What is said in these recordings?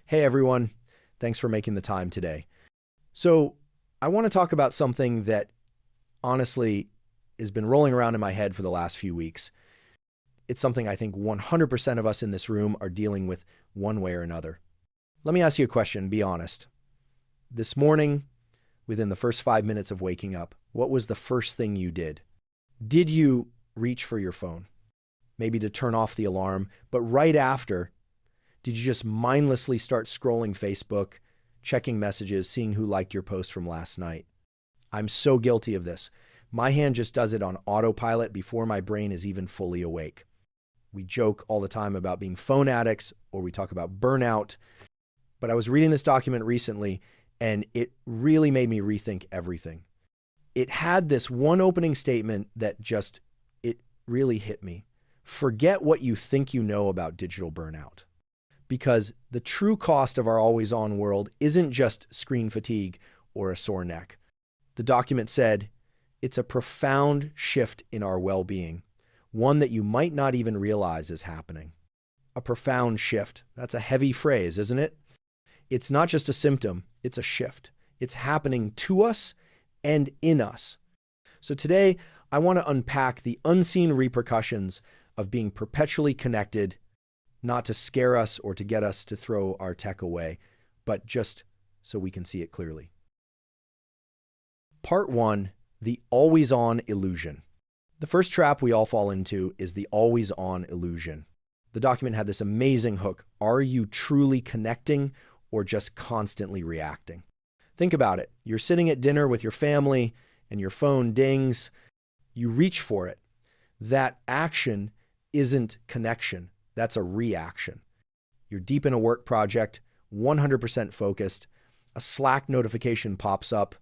Hey everyone, thanks for making the time today. So, I want to talk about something that honestly has been rolling around in my head for the last few weeks. It's something I think 100% of us in this room are dealing with one way or another. Let me ask you a question, be honest. This morning, within the first 5 minutes of waking up, what was the first thing you did? Did you reach for your phone? Maybe to turn off the alarm, but right after, did you just mindlessly start scrolling Facebook, checking messages, seeing who liked your post from last night? I'm so guilty of this. My hand just does it on autopilot before my brain is even fully awake. We joke all the time about being phone addicts, or we talk about burnout. But I was reading this document recently, and it really made me rethink everything. It had this one opening statement that it really hit me. Forget what you think you know about digital burnout. Because the true cost of our always-on world isn't just screen fatigue or a sore neck. The document said, it's a profound shift in our well-being, one that you might not even realize is happening. A profound shift. That's a heavy phrase, isn't it? It's not just a symptom, it's a shift. It's happening to us and in us. So today, I want to unpack the unseen repercussions of being perpetually connected, not to scare us or to get us to throw our tech away, but just so we can see it clearly. Part 1, the always-on illusion. The first trap we all fall into is the always-on illusion. The document had this amazing hook. Are you truly connecting or just constantly reacting? Think about it. You're sitting at dinner with your family and your phone dings. You reach for it. That action isn't connection. That's a reaction. You're deep in a work project, 100% focused. A Slack notification pops up.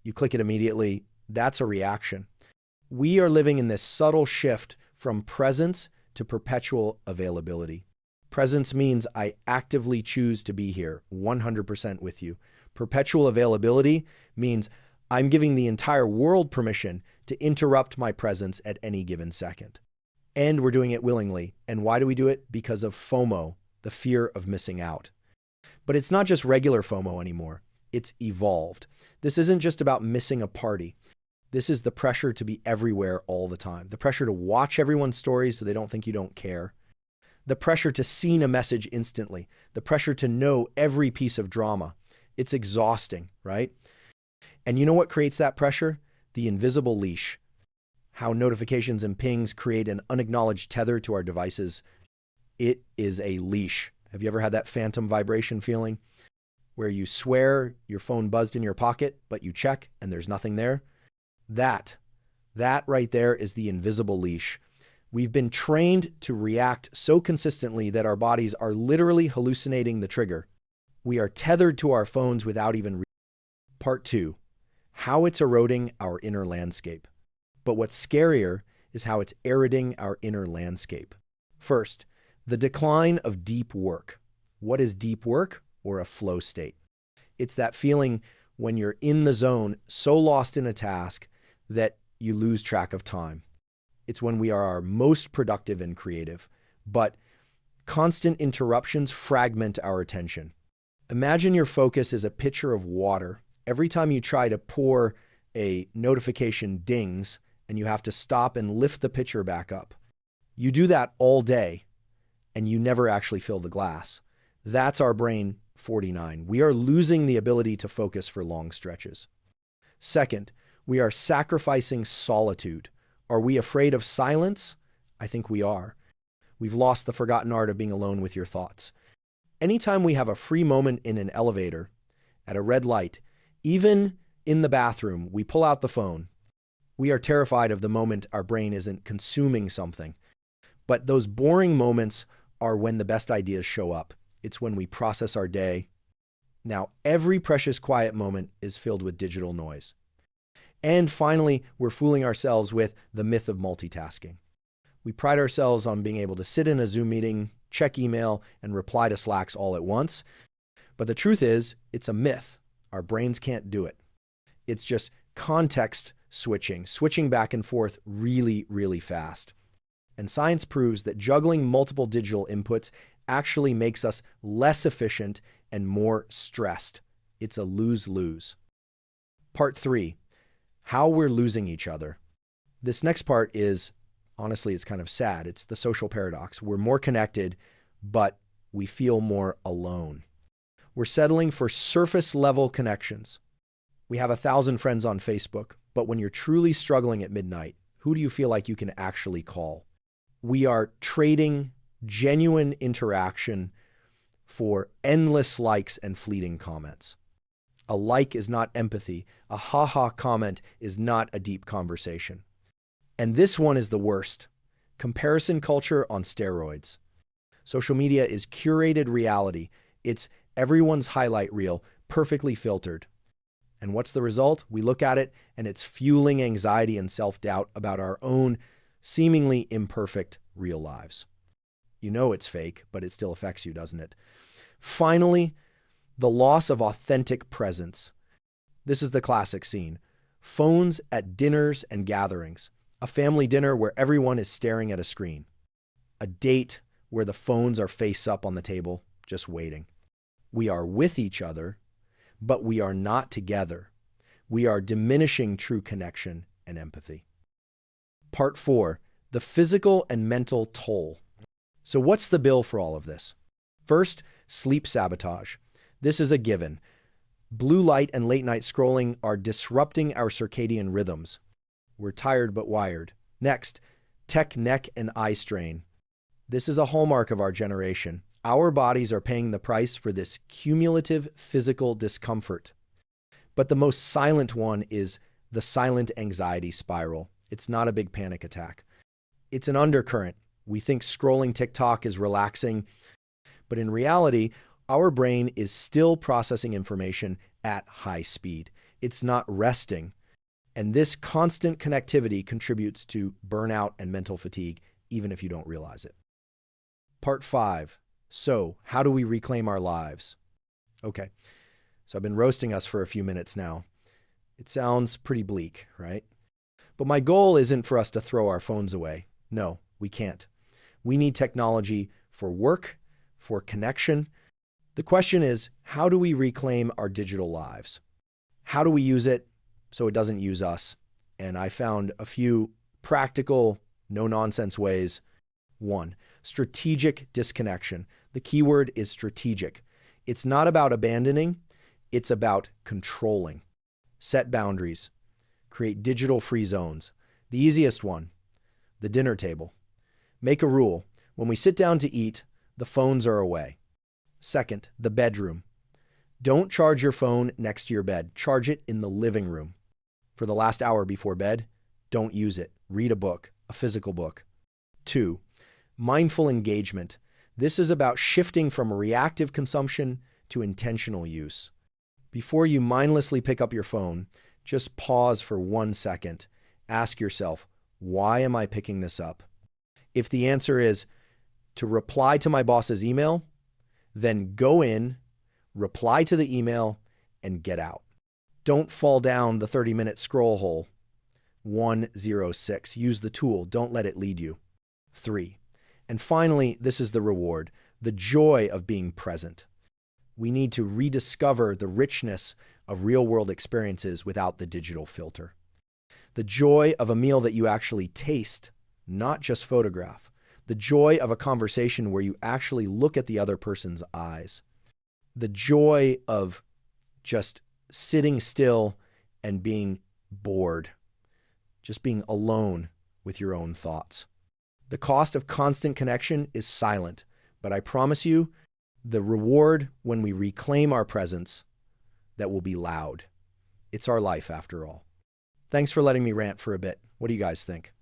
You click it immediately. That's a reaction. We are living in this subtle shift from presence to perpetual availability. Presence means I actively choose to be here, 100% with you. Perpetual availability means I'm giving the entire world permission to interrupt my presence at any given second. And we're doing it willingly. And why do we do it? Because of FOMO, the fear of missing out. But it's not just regular FOMO anymore. It's evolved. This isn't just about missing a party. This is the pressure to be everywhere all the time. The pressure to watch everyone's stories so they don't think you don't care. The pressure to seen a message instantly. The pressure to know every piece of drama. It's exhausting, right? And you know what creates that pressure? The invisible leash. How notifications and pings create an unacknowledged tether to our devices. It is a leash. Have you ever had that phantom vibration feeling where you swear your phone buzzed in your pocket, but you check and there's nothing there? That right there is the invisible leash. We've been trained to react so consistently that our bodies are literally hallucinating the trigger. We are tethered to our phones without even Part 2, how it's eroding our inner landscape. But what's scarier is how it's eroding our inner landscape. First, the decline of deep work. What is deep work or a flow state? It's that feeling when you're in the zone, so lost in a task that you lose track of time. It's when we are our most productive and creative, but constant interruptions fragment our attention. Imagine your focus is a pitcher of water. Every time you try to pour, a notification dings, and you have to stop and lift the pitcher back up. You do that all day, and you never actually fill the glass. That's our brain 49. We are losing the ability to focus for long stretches. Second, we are sacrificing solitude. Are we afraid of silence? I think we are. We've lost the forgotten art of being alone with your thoughts. Anytime we have a free moment in an elevator, at a red light, even in the bathroom, we pull out the phone. We are terrified of the moment our brain isn't consuming something. But those boring moments are when the best ideas show up. It's when we process our day. Now, every precious quiet moment is filled with digital noise. And finally, we're fooling ourselves with the myth of multitasking. We pride ourselves on being able to sit in a Zoom meeting, check email, and reply to Slacks all at once. But the truth is, it's a myth. Our brains can't do it. It's just context switching back and forth really, really fast. And science proves that juggling multiple digital inputs actually makes us less efficient and more stressed. It's a lose-lose. Part 3, how we're losing each other. This next part is, honestly, it's kind of sad. It's the social paradox. We're more connected, but we feel more alone. We're settling for surface-level connections. We have 1,000 friends on Facebook, but when you're truly struggling at midnight, who do you feel like you can actually call? We are trading genuine interaction for endless likes and fleeting comments. A like is not empathy. A ha-ha comment is not a deep conversation. And this one is the worst. Comparison culture on steroids. Social media is curated reality. It's everyone's highlight reel, perfectly filtered. And what's the result? We look at it and it's fueling anxiety and self-doubt about our own seemingly imperfect real lives. You know it's fake, but it still affects you, doesn't it? Finally, the loss of authentic presence. This is the classic scene. Phones at dinners and gatherings. A family dinner where everyone is staring at a screen. A date where the phones are face up on the table, just waiting. We are with each other, but we are not together. We are diminishing true connection and empathy. Part 4, the physical and mental toll. So what's the bill for all of this? First, sleep sabotage. This is a given. Blue light and late night scrolling are disrupting our circadian rhythms. We're tired but wired. Next, tech neck and eye strain. This is a hallmark of our generation. Our bodies are paying the price for this cumulative physical discomfort. But the most silent one is the silent anxiety spiral. It's not a big panic attack. It's an undercurrent. We think scrolling TikTok is relaxing, but in reality, our brain is still processing information at high speed. It's not resting. And this constant connectivity contributes to burnout and mental fatigue, even if you don't realize it. Part 5. So, how do we reclaim our lives? Okay, so I've been roasting us for a few minutes now. It sounds pretty bleak, right? But my goal isn't for us to throw our phones away. No, we can't. We need technology for work, for connection. The question is, how do we reclaim our digital lives? How do we use it so it doesn't use us? And I found a few practical, no-nonsense ways. 1, strategic disconnection. The key word is strategic. It's not about abandoning, it's about controlling. Set boundaries. Create digital-free zones. The easiest one, the dinner table. Make a rule. When we sit down to eat, the phones are away. Second, the bedroom. Don't charge your phone next to your bed. Charge it in the living room. For the last hour before bed, don't use it. Read a book, a physical book. 2, mindful engagement. This is about shifting from reactive consumption to intentional use. Before you mindlessly pick up your phone, just pause for 1 second. Ask yourself, why am I picking this up? If the answer is to reply to my boss's email, then go in, reply to the email, and get out. Don't fall down the 30-minute scroll hole. 106. Use the tool. Don't let it lead you. 3. And finally, this is the reward, the joy of being present. We need to rediscover the richness of real-world experiences without the digital filter. The joy of a meal that you actually taste, not just photograph. The joy of a conversation where you actually look at the other person's eyes. The joy of just sitting still and being bored. Just being alone with your own thoughts. The cost of constant connection is silent, but I promise you, the reward when we reclaim our presence, that will be loud. It's our life after all. Thanks for letting me rant for a bit. What do you guys think?